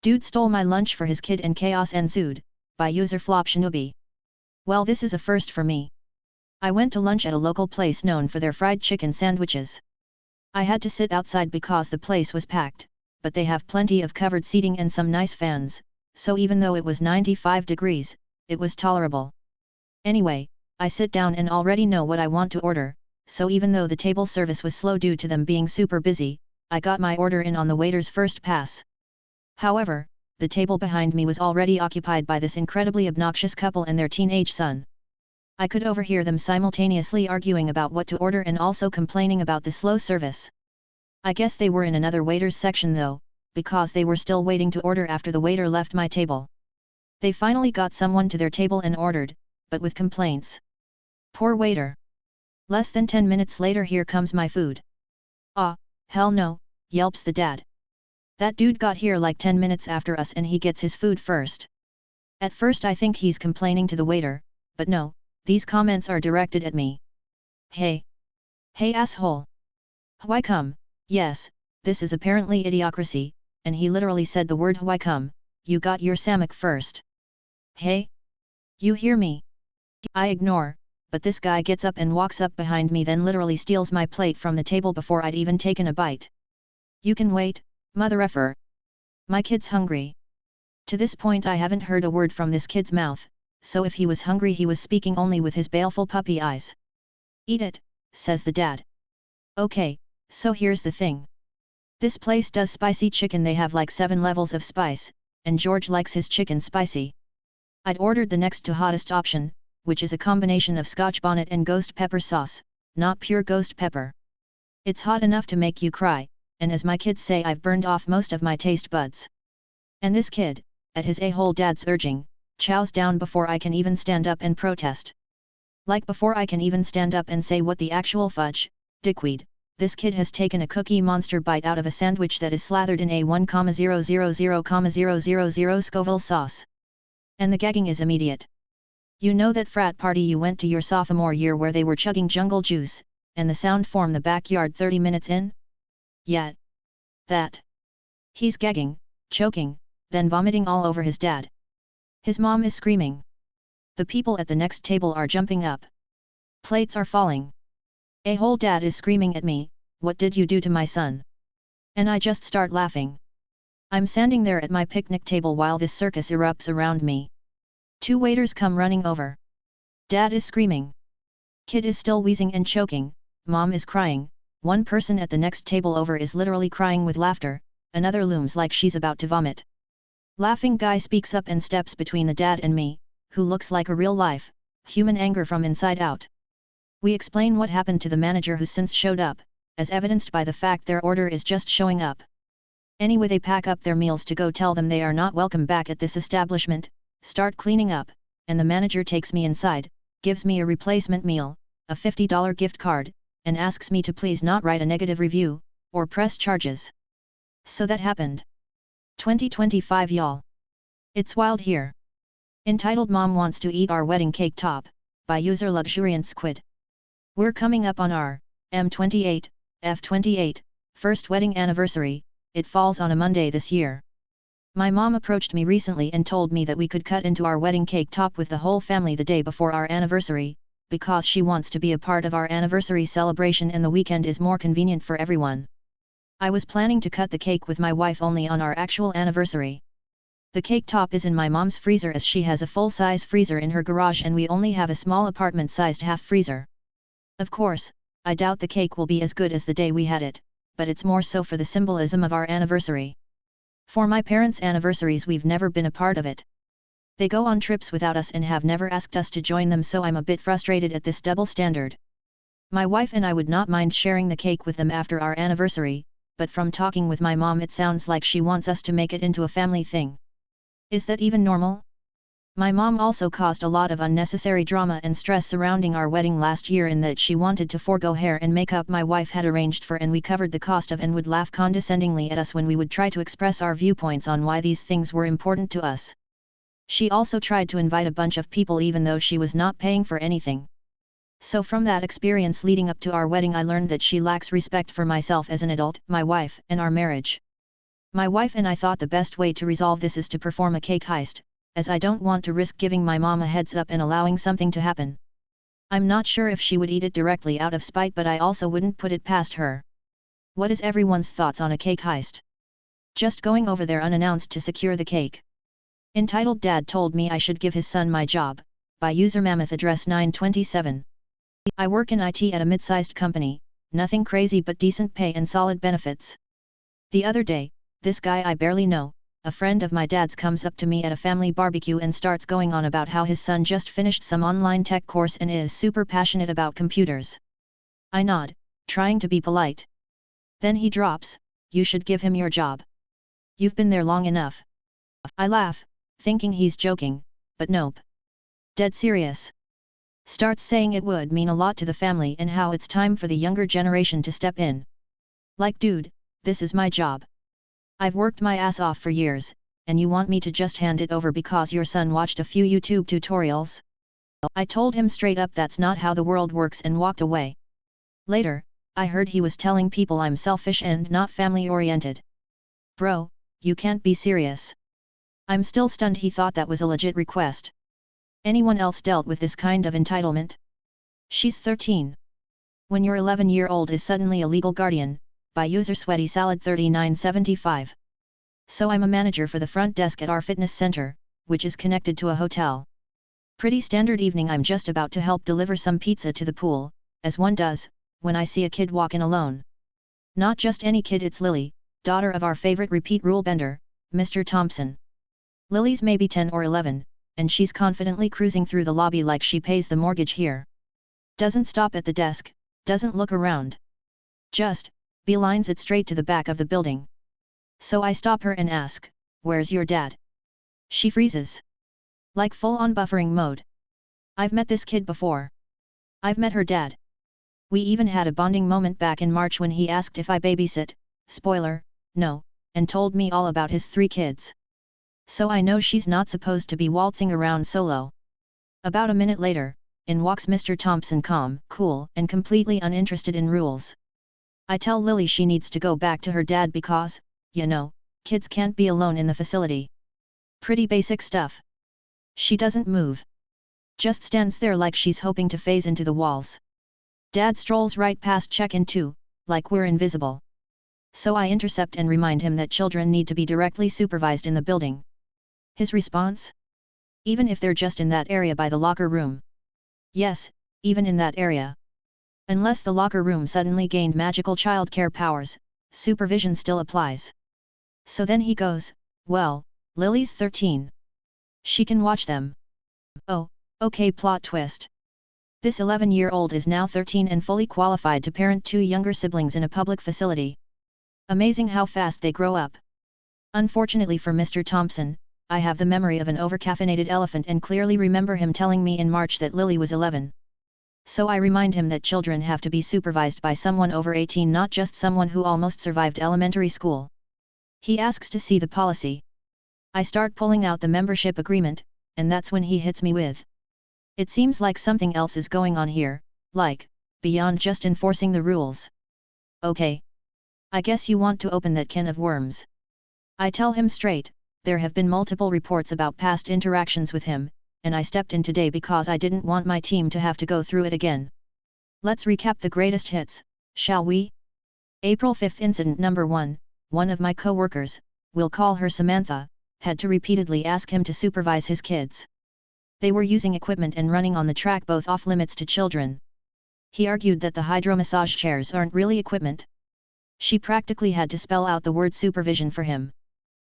Dude stole my lunch for his kid and chaos ensued, by user Flop Shinobi. Well, this is a first for me. I went to lunch at a local place known for their fried chicken sandwiches. I had to sit outside because the place was packed, but they have plenty of covered seating and some nice fans, so even though it was 95 degrees, it was tolerable. Anyway, I sit down and already know what I want to order, so even though the table service was slow due to them being super busy, I got my order in on the waiter's first pass. However, the table behind me was already occupied by this incredibly obnoxious couple and their teenage son. I could overhear them simultaneously arguing about what to order and also complaining about the slow service. I guess they were in another waiter's section though, because they were still waiting to order after the waiter left my table. They finally got someone to their table and ordered, but with complaints. Poor waiter. Less than 10 minutes later, here comes my food. Ah, hell no, yelps the dad. That dude got here like 10 minutes after us and he gets his food first. At first I think he's complaining to the waiter, but no, these comments are directed at me. Hey! Hey asshole! Why come? Yes, this is apparently idiocracy, and he literally said the word why come, you got your samok first. Hey! You hear me? I ignore, but this guy gets up and walks up behind me, then literally steals my plate from the table before I'd even taken a bite. You can wait, mother effer. My kid's hungry. To this point I haven't heard a word from this kid's mouth, so if he was hungry he was speaking only with his baleful puppy eyes. Eat it, says the dad. Okay, so here's the thing. This place does spicy chicken, they have like 7 levels of spice, and George likes his chicken spicy. I'd ordered the next to hottest option, which is a combination of Scotch bonnet and ghost pepper sauce, not pure ghost pepper. It's hot enough to make you cry, and as my kids say, I've burned off most of my taste buds. And this kid, at his a-hole dad's urging, chows down before I can even stand up and protest. Like before I can even stand up and say what the actual fudge, dickweed, this kid has taken a Cookie Monster bite out of a sandwich that is slathered in a 1,000,000 Scoville sauce. And the gagging is immediate. You know that frat party you went to your sophomore year where they were chugging jungle juice, and the sound from the backyard 30 minutes in? Yeah. That. He's gagging, choking, then vomiting all over his dad. His mom is screaming. The people at the next table are jumping up. Plates are falling. A-hole dad is screaming at me, "What did you do to my son?" And I just start laughing. I'm standing there at my picnic table while this circus erupts around me. 2 waiters come running over. Dad is screaming. Kid is still wheezing and choking, mom is crying, one person at the next table over is literally crying with laughter, another looms like she's about to vomit. Laughing guy speaks up and steps between the dad and me, who looks like a real-life, human anger from inside out. We explain what happened to the manager who since showed up, as evidenced by the fact their order is just showing up. Anyway, they pack up their meals to go tell them they are not welcome back at this establishment, start cleaning up, and the manager takes me inside, gives me a replacement meal, a $50 gift card, and asks me to please not write a negative review, or press charges. So that happened. 2025 y'all. It's wild here. Entitled Mom Wants to Eat Our Wedding Cake Top, by user Luxuriant Squid. We're coming up on our M28, F28, first wedding anniversary. It falls on a Monday this year. My mom approached me recently and told me that we could cut into our wedding cake top with the whole family the day before our anniversary, because she wants to be a part of our anniversary celebration and the weekend is more convenient for everyone. I was planning to cut the cake with my wife only on our actual anniversary. The cake top is in my mom's freezer as she has a full-size freezer in her garage and we only have a small apartment-sized half freezer. Of course, I doubt the cake will be as good as the day we had it, but it's more so for the symbolism of our anniversary. For my parents' anniversaries we've never been a part of it. They go on trips without us and have never asked us to join them, so I'm a bit frustrated at this double standard. My wife and I would not mind sharing the cake with them after our anniversary, but from talking with my mom it sounds like she wants us to make it into a family thing. Is that even normal? My mom also caused a lot of unnecessary drama and stress surrounding our wedding last year in that she wanted to forego hair and makeup my wife had arranged for and we covered the cost of, and would laugh condescendingly at us when we would try to express our viewpoints on why these things were important to us. She also tried to invite a bunch of people even though she was not paying for anything. So from that experience leading up to our wedding I learned that she lacks respect for myself as an adult, my wife, and our marriage. My wife and I thought the best way to resolve this is to perform a cake heist, as I don't want to risk giving my mom a heads up and allowing something to happen. I'm not sure if she would eat it directly out of spite, but I also wouldn't put it past her. What is everyone's thoughts on a cake heist? Just going over there unannounced to secure the cake. Entitled Dad told me I should give his son my job, by user Mammoth address 927. I work in IT at a mid-sized company, nothing crazy but decent pay and solid benefits. The other day, this guy I barely know, a friend of my dad's, comes up to me at a family barbecue and starts going on about how his son just finished some online tech course and is super passionate about computers. I nod, trying to be polite. Then he drops, "You should give him your job. You've been there long enough." I laugh, thinking he's joking, but nope. Dead serious. Starts saying it would mean a lot to the family and how it's time for the younger generation to step in. Like, dude, this is my job. I've worked my ass off for years, and you want me to just hand it over because your son watched a few YouTube tutorials? I told him straight up that's not how the world works and walked away. Later, I heard he was telling people I'm selfish and not family-oriented. Bro, you can't be serious. I'm still stunned he thought that was a legit request. Anyone else dealt with this kind of entitlement? She's 13. When your 11-year-old is suddenly a legal guardian, by user Sweaty Salad 3975. So I'm a manager for the front desk at our fitness center, which is connected to a hotel. Pretty standard evening. I'm just about to help deliver some pizza to the pool, as one does, when I see a kid walk in alone. Not just any kid, it's Lily, daughter of our favorite repeat rule bender, Mr. Thompson. Lily's maybe 10 or 11, and she's confidently cruising through the lobby like she pays the mortgage here. Doesn't stop at the desk, doesn't look around. Just beelines it straight to the back of the building. So I stop her and ask, "Where's your dad?" She freezes. Like full-on buffering mode. I've met this kid before. I've met her dad. We even had a bonding moment back in March when he asked if I babysit, spoiler, no, and told me all about his 3 kids. So I know she's not supposed to be waltzing around solo. About a minute later, in walks Mr. Thompson, calm, cool, and completely uninterested in rules. I tell Lily she needs to go back to her dad because, you know, kids can't be alone in the facility. Pretty basic stuff. She doesn't move. Just stands there like she's hoping to phase into the walls. Dad strolls right past check-in too, like we're invisible. So I intercept and remind him that children need to be directly supervised in the building. His response? Even if they're just in that area by the locker room. Yes, even in that area. Unless the locker room suddenly gained magical childcare powers, supervision still applies. So then he goes, "Well, Lily's 13. She can watch them." Oh, okay, plot twist. This 11-year-old is now 13 and fully qualified to parent 2 younger siblings in a public facility. Amazing how fast they grow up. Unfortunately for Mr. Thompson, I have the memory of an overcaffeinated elephant and clearly remember him telling me in March that Lily was 11. So I remind him that children have to be supervised by someone over 18, not just someone who almost survived elementary school. He asks to see the policy. I start pulling out the membership agreement, and that's when he hits me with, "It seems like something else is going on here, like, beyond just enforcing the rules." Okay. I guess you want to open that can of worms. I tell him straight, there have been multiple reports about past interactions with him, and I stepped in today because I didn't want my team to have to go through it again. Let's recap the greatest hits, shall we? April 5 incident number 1, one of my co-workers, we'll call her Samantha, had to repeatedly ask him to supervise his kids. They were using equipment and running on the track both off limits to children. He argued that the hydromassage chairs aren't really equipment. She practically had to spell out the word supervision for him.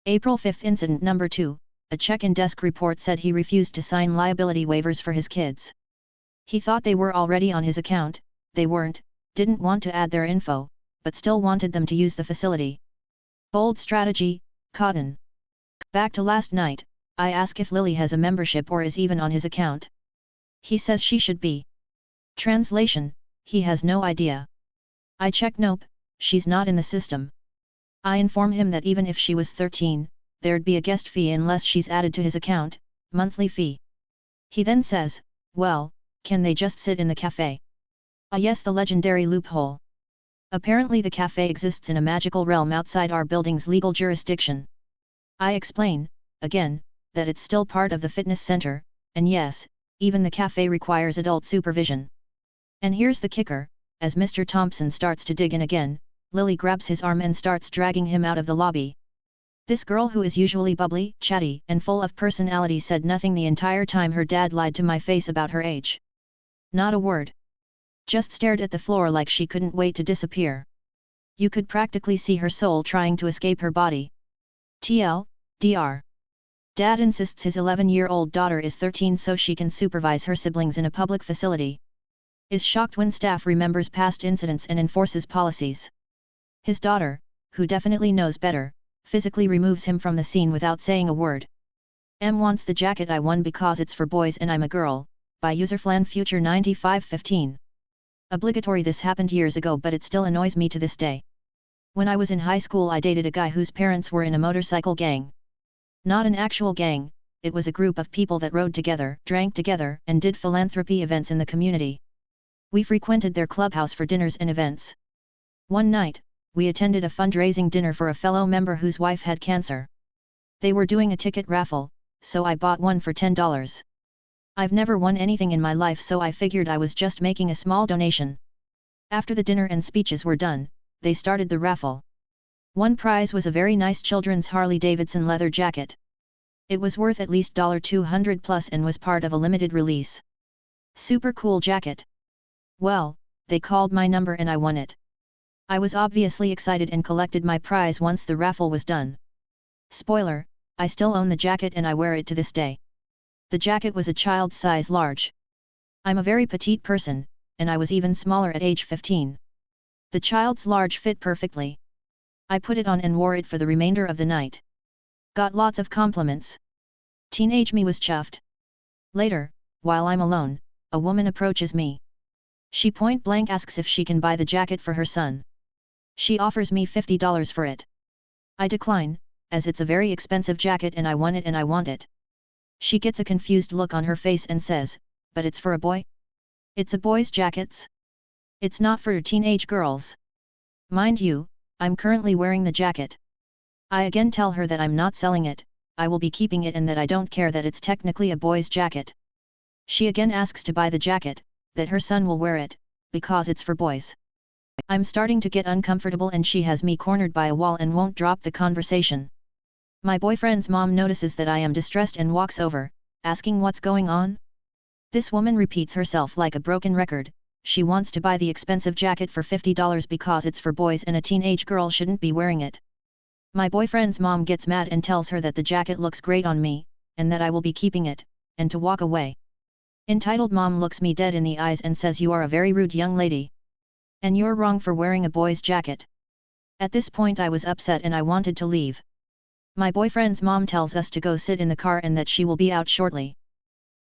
April 5 incident number 2, a check-in desk report said he refused to sign liability waivers for his kids. He thought they were already on his account, they weren't, didn't want to add their info, but still wanted them to use the facility. Bold strategy, Cotton. Back to last night, I ask if Lily has a membership or is even on his account. He says she should be. Translation, he has no idea. I check, nope, she's not in the system. I inform him that even if she was 13, there'd be a guest fee unless she's added to his account, monthly fee. He then says, well, can they just sit in the cafe? Ah yes, the legendary loophole. Apparently the cafe exists in a magical realm outside our building's legal jurisdiction. I explain, again, that it's still part of the fitness center, and yes, even the cafe requires adult supervision. And here's the kicker, as Mr. Thompson starts to dig in again, Lily grabs his arm and starts dragging him out of the lobby. This girl who is usually bubbly, chatty, and full of personality said nothing the entire time her dad lied to my face about her age. Not a word. Just stared at the floor like she couldn't wait to disappear. You could practically see her soul trying to escape her body. Dr. Dad insists his 11-year-old daughter is 13 so she can supervise her siblings in a public facility. Is shocked when staff remembers past incidents and enforces policies. His daughter, who definitely knows better, physically removes him from the scene without saying a word. M wants the jacket I won because it's for boys and I'm a girl, by userflanfuture9515. Obligatory. This happened years ago but it still annoys me to this day. When I was in high school I dated a guy whose parents were in a motorcycle gang. Not an actual gang, it was a group of people that rode together, drank together, and did philanthropy events in the community. We frequented their clubhouse for dinners and events. One night, we attended a fundraising dinner for a fellow member whose wife had cancer. They were doing a ticket raffle, so I bought one for $10. I've never won anything in my life so I figured I was just making a small donation. After the dinner and speeches were done, they started the raffle. One prize was a very nice children's Harley-Davidson leather jacket. It was worth at least $200 plus and was part of a limited release. Super cool jacket. Well, they called my number and I won it. I was obviously excited and collected my prize once the raffle was done. Spoiler, I still own the jacket and I wear it to this day. The jacket was a child's size large. I'm a very petite person, and I was even smaller at age 15. The child's large fit perfectly. I put it on and wore it for the remainder of the night. Got lots of compliments. Teenage me was chuffed. Later, while I'm alone, a woman approaches me. She point blank asks if she can buy the jacket for her son. She offers me $50 for it. I decline, as it's a very expensive jacket and I want it and I want it. She gets a confused look on her face and says, "But it's for a boy? It's a boy's jackets? It's not for teenage girls." Mind you, I'm currently wearing the jacket. I again tell her that I'm not selling it, I will be keeping it and that I don't care that it's technically a boy's jacket. She again asks to buy the jacket, that her son will wear it, because it's for boys. I'm starting to get uncomfortable and she has me cornered by a wall and won't drop the conversation. My boyfriend's mom notices that I am distressed and walks over, asking what's going on. This woman repeats herself like a broken record. She wants to buy the expensive jacket for $50 because it's for boys and a teenage girl shouldn't be wearing it. My boyfriend's mom gets mad and tells her that the jacket looks great on me, and that I will be keeping it, and to walk away. Entitled mom looks me dead in the eyes and says, "You are a very rude young lady. And you're wrong for wearing a boy's jacket." At this point I was upset and I wanted to leave. My boyfriend's mom tells us to go sit in the car and that she will be out shortly.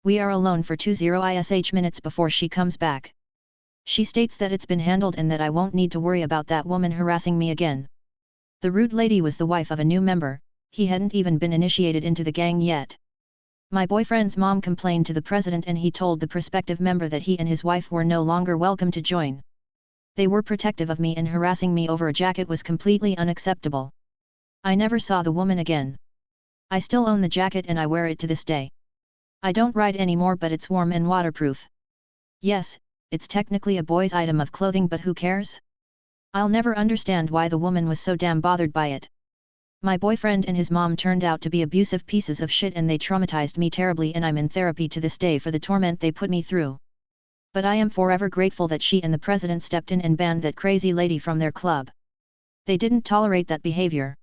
We are alone for 20 minutes before she comes back. She states that it's been handled and that I won't need to worry about that woman harassing me again. The rude lady was the wife of a new member, he hadn't even been initiated into the gang yet. My boyfriend's mom complained to the president and he told the prospective member that he and his wife were no longer welcome to join. They were protective of me and harassing me over a jacket was completely unacceptable. I never saw the woman again. I still own the jacket and I wear it to this day. I don't ride anymore but it's warm and waterproof. Yes, it's technically a boy's item of clothing but who cares? I'll never understand why the woman was so damn bothered by it. My boyfriend and his mom turned out to be abusive pieces of shit and they traumatized me terribly and I'm in therapy to this day for the torment they put me through. But I am forever grateful that she and the president stepped in and banned that crazy lady from their club. They didn't tolerate that behavior.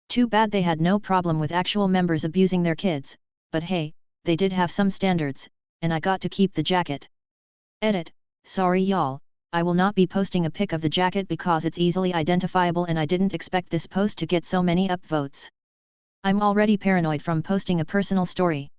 Too bad they had no problem with actual members abusing their kids, but hey, they did have some standards, and I got to keep the jacket. Edit, sorry y'all, I will not be posting a pic of the jacket because it's easily identifiable and I didn't expect this post to get so many upvotes. I'm already paranoid from posting a personal story.